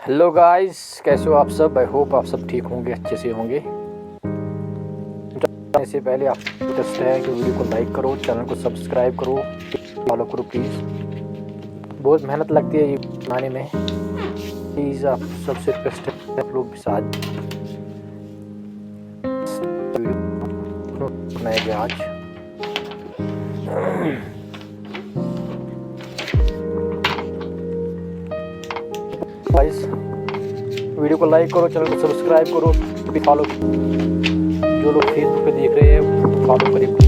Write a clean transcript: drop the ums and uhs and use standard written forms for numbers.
Hello guys, कैसे हो आप सब। आई होप आप सब ठीक होंगे, अच्छे से होंगे। इससे पहले आप रिक्वेस्ट है कि वीडियो को लाइक करो, चैनल को सब्सक्राइब करो, फॉलो करो प्लीज़। बहुत मेहनत लगती है ये बनाने में। प्लीज़ आप सबसे रिक्वेस्ट है आप लोग भी साथ बनाएंगे आज। गाइस वीडियो को लाइक करो, चैनल को सब्सक्राइब करो, फॉलो। जो लोग फेसबुक पे देख रहे हैं फॉलो करें।